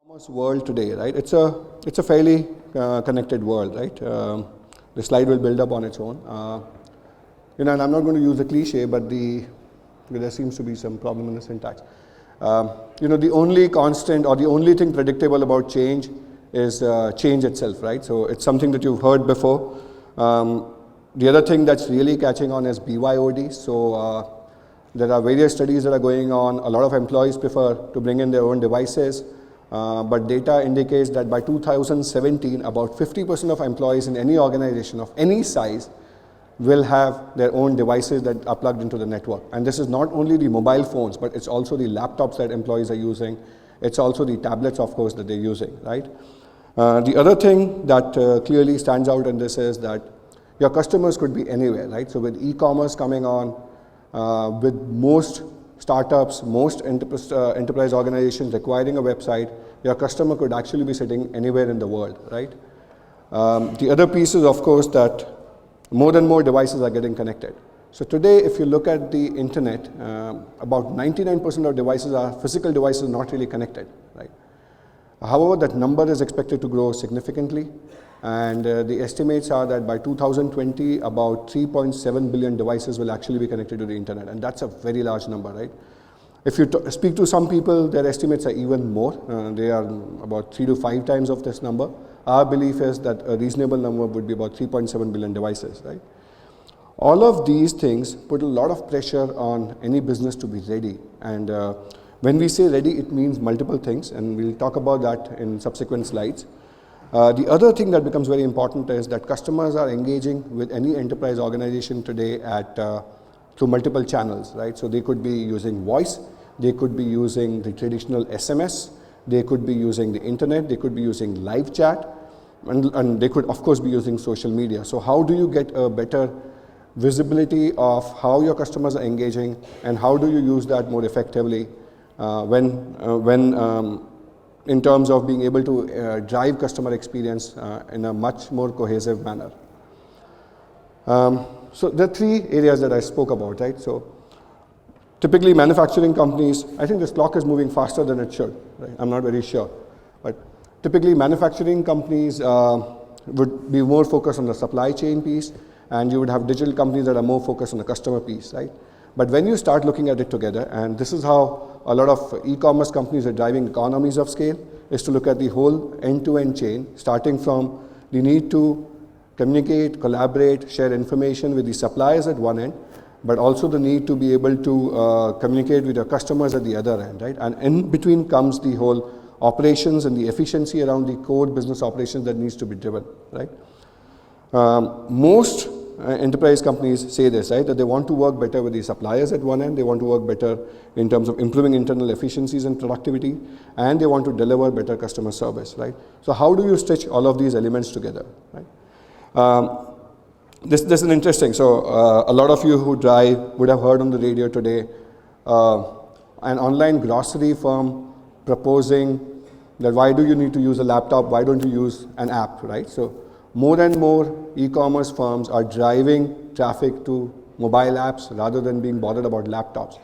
e-commerce world today, right? It's a fairly connected world, right? The slide will build up on its own. And I'm not going to use the cliche, but there seems to be some problem in the syntax. The only constant or the only thing predictable about change is change itself, right? So it's something that you've heard before. The other thing that's really catching on is BYOD. So there are various studies that are going on. A lot of employees prefer to bring in their own devices. But data indicates that by 2017, about 50% of employees in any organization of any size will have their own devices that are plugged into the network. And this is not only the mobile phones, but it's also the laptops that employees are using. It's also the tablets, of course, that they're using, right? The other thing that clearly stands out in this is that your customers could be anywhere, right? So with e-commerce coming on, with most startups, most enterprise organizations requiring a website, your customer could actually be sitting anywhere in the world, right? The other piece is, of course, that more and more devices are getting connected. So today, if you look at the internet, about 99% of devices are physical devices not really connected, right? However, that number is expected to grow significantly. And the estimates are that by 2020, about 3.7 billion devices will actually be connected to the internet. And that's a very large number, right? If you speak to some people, their estimates are even more. They are about 3 to 5 times of this number. Our belief is that a reasonable number would be about 3.7 billion devices, right? All of these things put a lot of pressure on any business to be ready. And when we say ready, it means multiple things. And we'll talk about that in subsequent slides. The other thing that becomes very important is that customers are engaging with any enterprise organization today through multiple channels, right? So they could be using voice, they could be using the traditional SMS, they could be using the internet, they could be using live chat, and they could, of course, be using social media. So how do you get a better visibility of how your customers are engaging, and how do you use that more effectively in terms of being able to drive customer experience in a much more cohesive manner. So there are 3 areas that I spoke about, right? So typically manufacturing companies, I think this clock is moving faster than it should, right? I'm not very sure. But typically manufacturing companies would be more focused on the supply chain piece, and you would have digital companies that are more focused on the customer piece, right? But when you start looking at it together, and this is how a lot of e-commerce companies are driving economies of scale, is to look at the whole end-to-end chain, starting from the need to communicate, collaborate, share information with the suppliers at one end, but also the need to be able to communicate with your customers at the other end, right? And in between comes the whole operations and the efficiency around the core business operations that needs to be driven, right? Most enterprise companies say this, right, that they want to work better with the suppliers at one end, they want to work better in terms of improving internal efficiencies and productivity, and they want to deliver better customer service, right? So how do you stitch all of these elements together, right? This is interesting. So a lot of you who drive would have heard on the radio today an online grocery firm proposing that why do you need to use a laptop, why don't you use an app, right? So more and more e-commerce firms are driving traffic to mobile apps rather than being bothered about laptops.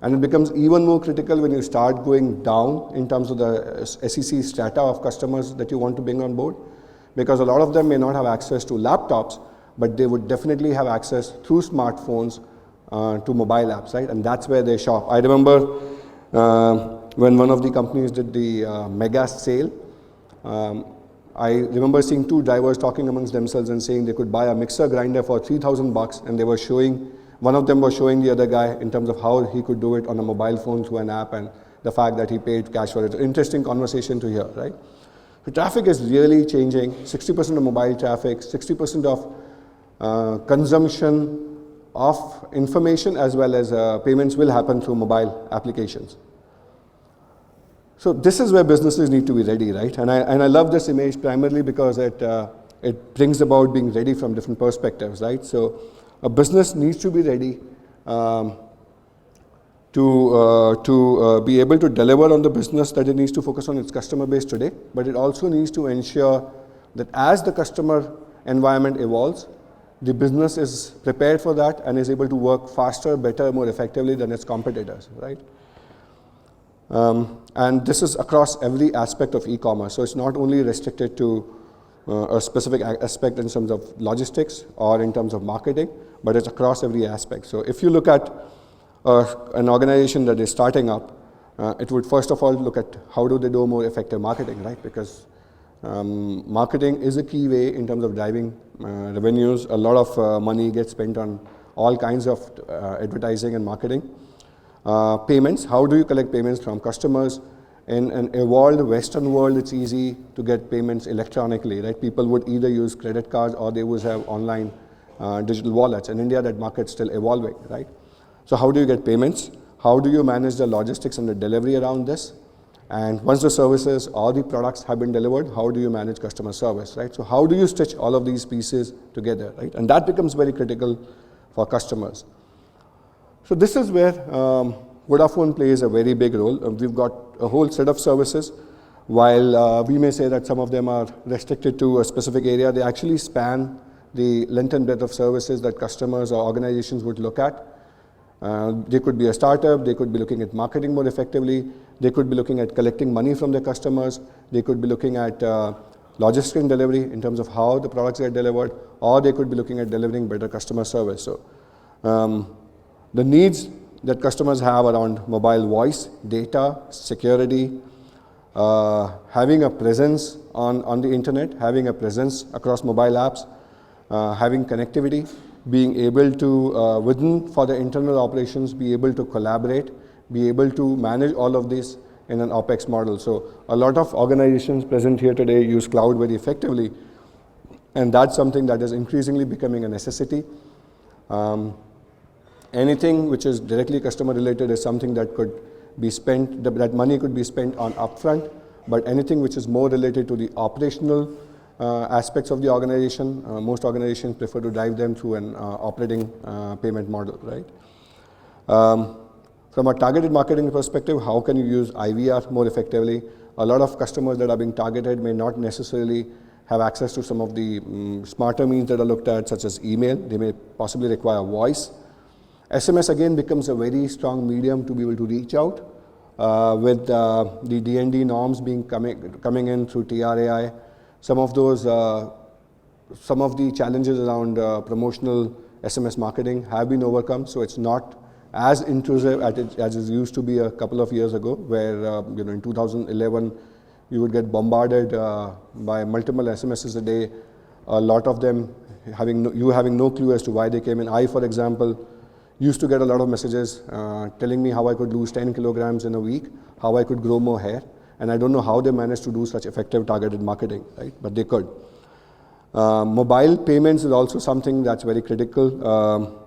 And it becomes even more critical when you start going down in terms of the SEC strata of customers that you want to bring on board, because a lot of them may not have access to laptops, but they would definitely have access through smartphones to mobile apps, right? And that's where they shop. I remember when one of the companies did the mega sale, I remember seeing 2 drivers talking amongst themselves and saying they could buy a mixer grinder for $3,000, and they were showing, one of them was showing the other guy in terms of how he could do it on a mobile phone through an app, and the fact that he paid cash for it. Interesting conversation to hear, right? So traffic is really changing. 60% of mobile traffic, 60% of consumption of information as well as payments will happen through mobile applications. So this is where businesses need to be ready, right? And I love this image primarily because it brings about being ready from different perspectives, right? So a business needs to be ready to be able to deliver on the business that it needs to focus on its customer base today, but it also needs to ensure that as the customer environment evolves, the business is prepared for that and is able to work faster, better, more effectively than its competitors, right? And this is across every aspect of e-commerce. So it's not only restricted to a specific aspect in terms of logistics or in terms of marketing, but it's across every aspect. So if you look at an organization that is starting up, it would first of all look at how do they do more effective marketing, right? Because marketing is a key way in terms of driving revenues. A lot of money gets spent on all kinds of advertising and marketing. Payments, how do you collect payments from customers? In an evolved Western world, it's easy to get payments electronically, right? People would either use credit cards or they would have online digital wallets. In India, that market's still evolving, right? So how do you get payments? How do you manage the logistics and the delivery around this? And once the services or the products have been delivered, how do you manage customer service, right? So how do you stitch all of these pieces together, right? And that becomes very critical for customers. So this is where Vodafone plays a very big role. We've got a whole set of services. While we may say that some of them are restricted to a specific area, they actually span the length and breadth of services that customers or organizations would look at. They could be a startup, they could be looking at marketing more effectively, they could be looking at collecting money from their customers, they could be looking at logistics and delivery in terms of how the products get delivered, or they could be looking at delivering better customer service. So the needs that customers have around mobile voice, data, security, having a presence on the internet, having a presence across mobile apps, having connectivity, being able to, within for the internal operations, be able to collaborate, be able to manage all of this in an OpEx model. So a lot of organizations present here today use cloud very effectively, and that's something that is increasingly becoming a necessity. Anything which is directly customer related is something that could be spent, that money could be spent on upfront, but anything which is more related to the operational aspects of the organization, most organizations prefer to drive them through an operating payment model, right? From a targeted marketing perspective, how can you use IVR more effectively? A lot of customers that are being targeted may not necessarily have access to some of the smarter means that are looked at, such as email. They may possibly require voice. SMS again becomes a very strong medium to be able to reach out with the D&D norms coming in through TRAI. Some of the challenges around promotional SMS marketing have been overcome, so it's not as intrusive as it used to be a couple of years ago, where in 2011 you would get bombarded by multiple SMSs a day. A lot of them having no clue as to why they came in. I, for example, used to get a lot of messages telling me how I could lose 10 kilograms in a week, how I could grow more hair, and I don't know how they managed to do such effective targeted marketing, right? But they could. Mobile payments is also something that's very critical,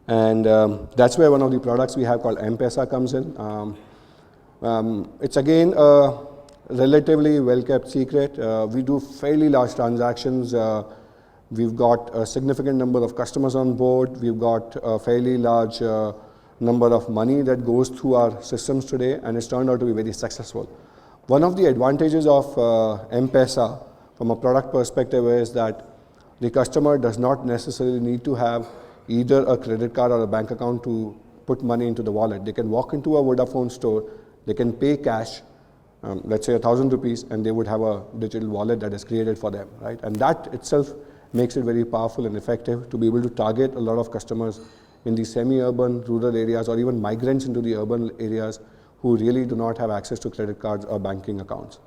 and that's where one of the products we have called M-Pesa comes in. It's again a relatively well-kept secret. We do fairly large transactions. We've got a significant number of customers on board. We've got a fairly large number of money that goes through our systems today, and it's turned out to be very successful. One of the advantages of M-Pesa from a product perspective is that the customer does not necessarily need to have either a credit card or a bank account to put money into the wallet. They can walk into a Vodafone store, they can pay cash, let's say 1,000 rupees, and they would have a digital wallet that is created for them, right? And that itself makes it very powerful and effective to be able to target a lot of customers in the semi-urban, rural areas, or even migrants into the urban areas who really do not have access to credit cards or banking accounts,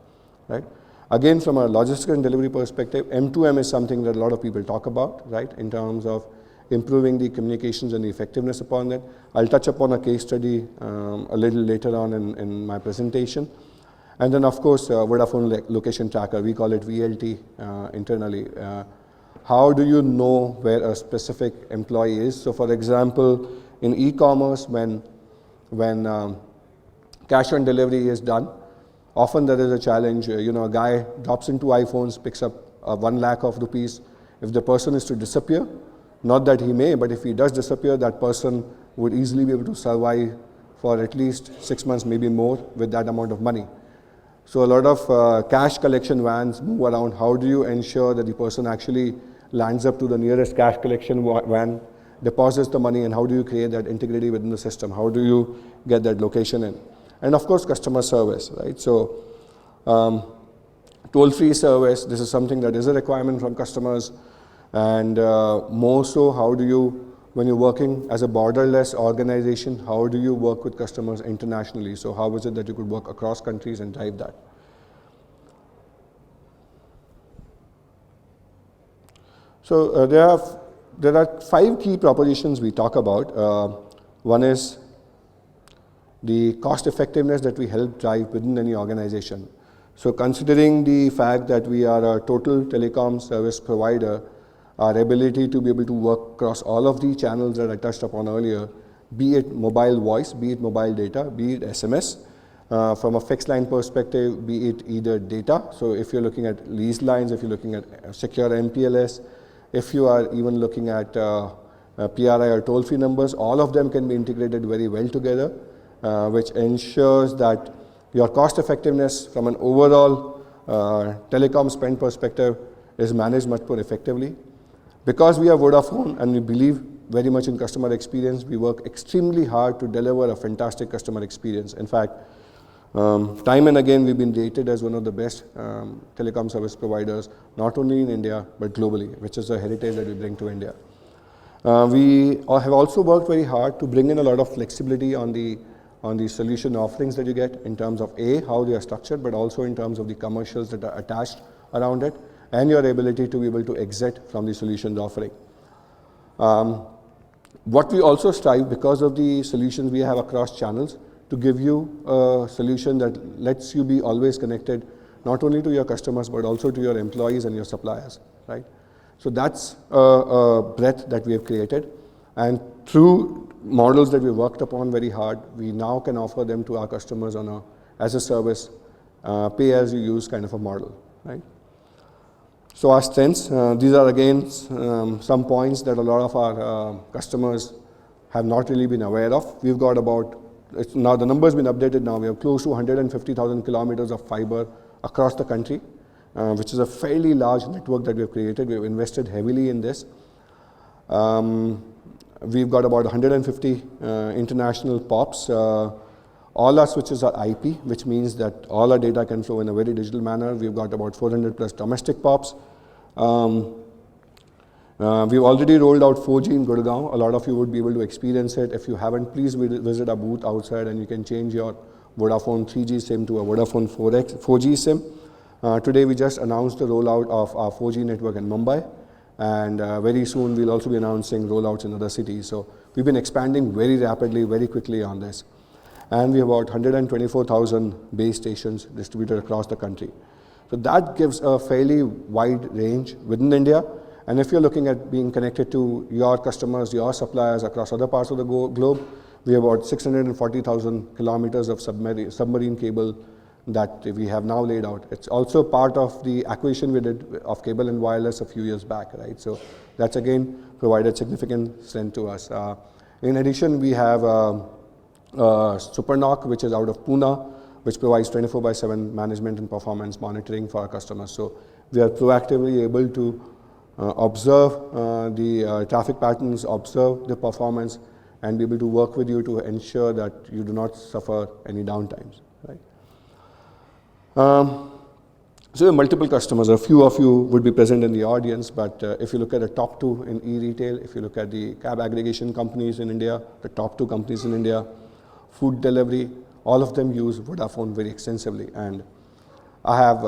right? Again, from a logistics and delivery perspective, M2M is something that a lot of people talk about, right, in terms of improving the communications and the effectiveness upon that. I'll touch upon a case study a little later on in my presentation. And then, of course, Vodafone Location Tracker, we call it VLT internally. How do you know where a specific employee is? So, for example, in e-commerce, when cash on delivery is done, often there is a challenge. A guy drops into iPhones, picks up 1 lakh of rupees. If the person is to disappear, not that he may, but if he does disappear, that person would easily be able to survive for at least 6 months, maybe more, with that amount of money. So a lot of cash collection vans move around. How do you ensure that the person actually lands up to the nearest cash collection van, deposits the money, and how do you create that integrity within the system? How do you get that location in? And of course, customer service, right? So toll-free service, this is something that is a requirement from customers. And more so, how do you, when you're working as a borderless organization, how do you work with customers internationally? So how is it that you could work across countries and drive that? So there are 5 key propositions we talk about. One is the cost effectiveness that we help drive within any organization. So considering the fact that we are a total telecom service provider, our ability to be able to work across all of the channels that I touched upon earlier, be it mobile voice, be it mobile data, be it SMS, from a fixed line perspective, be it either data. So if you're looking at leased lines, if you're looking at secure MPLS, if you are even looking at PRI or toll-free numbers, all of them can be integrated very well together, which ensures that your cost effectiveness from an overall telecom spend perspective is managed much more effectively. Because we are Vodafone and we believe very much in customer experience, we work extremely hard to deliver a fantastic customer experience. In fact, time and again, we've been rated as one of the best telecom service providers, not only in India, but globally, which is a heritage that we bring to India. We have also worked very hard to bring in a lot of flexibility on the solution offerings that you get in terms of how they are structured, but also in terms of the commercials that are attached around it, and your ability to be able to exit from the solutions offering. What we also strive, because of the solutions we have across channels, to give you a solution that lets you be always connected, not only to your customers, but also to your employees and your suppliers, right? So that's a breadth that we have created. And through models that we worked upon very hard, we now can offer them to our customers on a, as a service, pay-as-you-use kind of a model, right? So our strengths, these are again some points that a lot of our customers have not really been aware of. We've got about, now the number's been updated now, we have close to 150,000 kilometers of fiber across the country, which is a fairly large network that we have created. We've invested heavily in this. We've got about 150 international POPs. All our switches are IP, which means that all our data can flow in a very digital manner. We've got about 400 plus domestic POPs. We've already rolled out 4G in Gurgaon. A lot of you would be able to experience it. If you haven't, please visit our booth outside and you can change your Vodafone 3G SIM to a Vodafone 4G SIM. Today we just announced the rollout of our 4G network in Mumbai, and very soon we'll also be announcing rollouts in other cities. So we've been expanding very rapidly, very quickly on this. And we have about 124,000 base stations distributed across the country. So that gives a fairly wide range within India. And if you're looking at being connected to your customers, your suppliers across other parts of the globe, we have about 640,000 kilometers of submarine cable that we have now laid out. It's also part of the acquisition we did of Cable and Wireless a few years back, right? So that's again provided significant strength to us. In addition, we have SuperNOC, which is out of Pune, which provides 24/7 management and performance monitoring for our customers. So we are proactively able to observe the traffic patterns, observe the performance, and be able to work with you to ensure that you do not suffer any downtimes, right? So there are multiple customers. A few of you would be present in the audience, but if you look at the top 2 in e-retail, if you look at the cab aggregation companies in India, the top 2 companies in India, food delivery, all of them use Vodafone very extensively. And I have,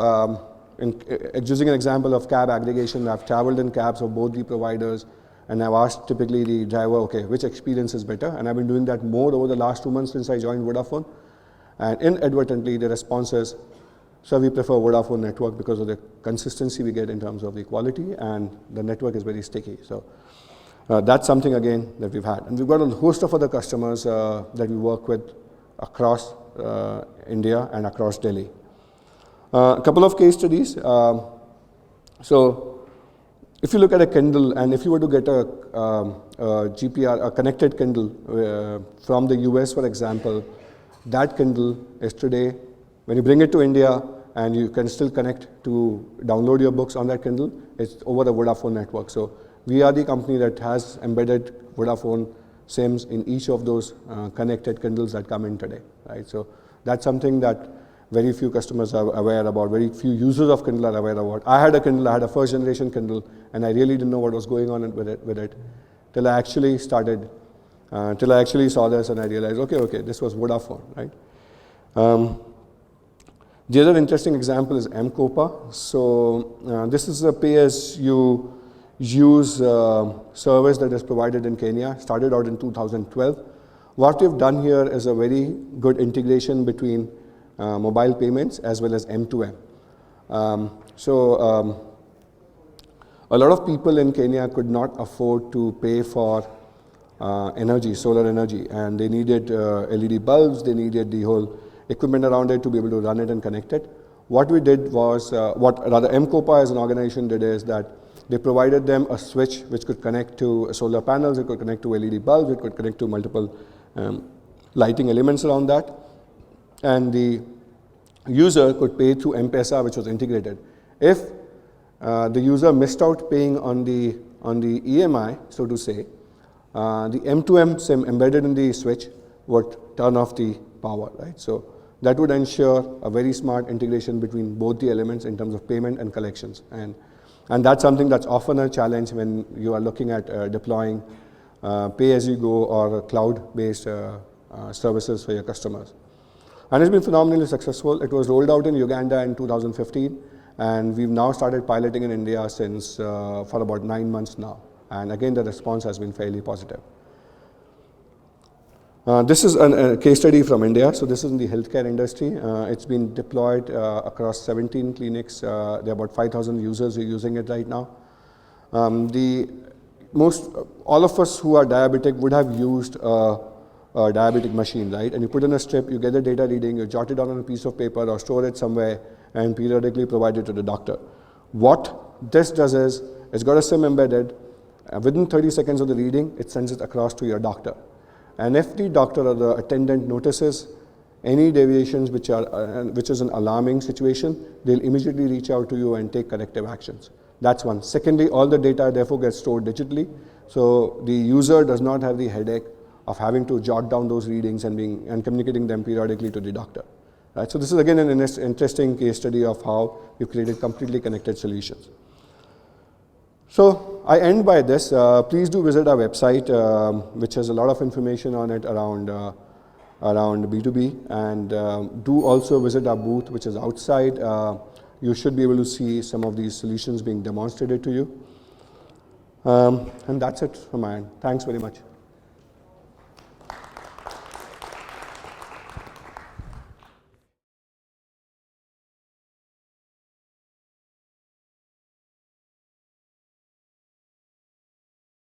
using an example of cab aggregation, I've traveled in cabs of both the providers, and I've asked typically the driver, okay, which experience is better? And I've been doing that more over the last 2 months since I joined Vodafone. And inadvertently, the response is, so we prefer Vodafone network because of the consistency we get in terms of the quality, and the network is very sticky. So that's something again that we've had. And we've got a host of other customers that we work with across India and across Delhi. A couple of case studies. So if you look at a Kindle, and if you were to get a GPR, a connected Kindle from the US, for example, that Kindle is today, when you bring it to India and you can still connect to download your books on that Kindle, it's over the Vodafone network. So we are the company that has embedded Vodafone SIMs in each of those connected Kindles that come in today, right? So That's something that very few customers are aware about, very few users of Kindle are aware about. I had a Kindle, I had a first generation Kindle, and I really didn't know what was going on with it till I actually saw this and I realized, okay, this was Vodafone, right? The other interesting example is M-Copa. So this is a pay-as-you-use service that is provided in Kenya, started out in 2012. What we've done here is a very good integration between mobile payments as well as M2M. A lot of people in Kenya could not afford to pay for energy, solar energy, and they needed LED bulbs, they needed the whole equipment around it to be able to run it and connect it. What we did was, M-Copa as an organization did is that they provided them a switch which could connect to solar panels, it could connect to LED bulbs, it could connect to multiple lighting elements around that, and the user could pay through M-Pesa, which was integrated. If the user missed out paying on the EMI, so to say, the M2M SIM embedded in the switch would turn off the power, right? So that would ensure a very smart integration between both the elements in terms of payment and collections. And that's something that's often a challenge when you are looking at deploying pay-as-you-go or cloud-based services for your customers. And it's been phenomenally successful. It was rolled out in Uganda in 2015, and we've now started piloting in India since for about 9 months now. And again, the response has been fairly positive. This is a case study from India. So this is in the healthcare industry. It's been deployed across 17 clinics. There are about 5,000 users who are using it right now. All of us who are diabetic would have used a diabetic machine, right? And you put in a strip, you get the data reading, you jot it down on a piece of paper or store it somewhere and periodically provide it to the doctor. What this does is, it's got a SIM embedded. Within 30 seconds of the reading, it sends it across to your doctor. And if the doctor or the attendant notices any deviations which is an alarming situation, they'll immediately reach out to you and take corrective actions. That's one. Secondly, all the data therefore gets stored digitally, so the user does not have the headache of having to jot down those readings and communicating them periodically to the doctor. Right? So this is again an interesting case study of how we've created completely connected solutions. So I end by this. Please do visit our website, which has a lot of information on it around B2B, and do also visit our booth, which is outside. You should be able to see some of these solutions being demonstrated to you. And that's it from my end. Thanks very much.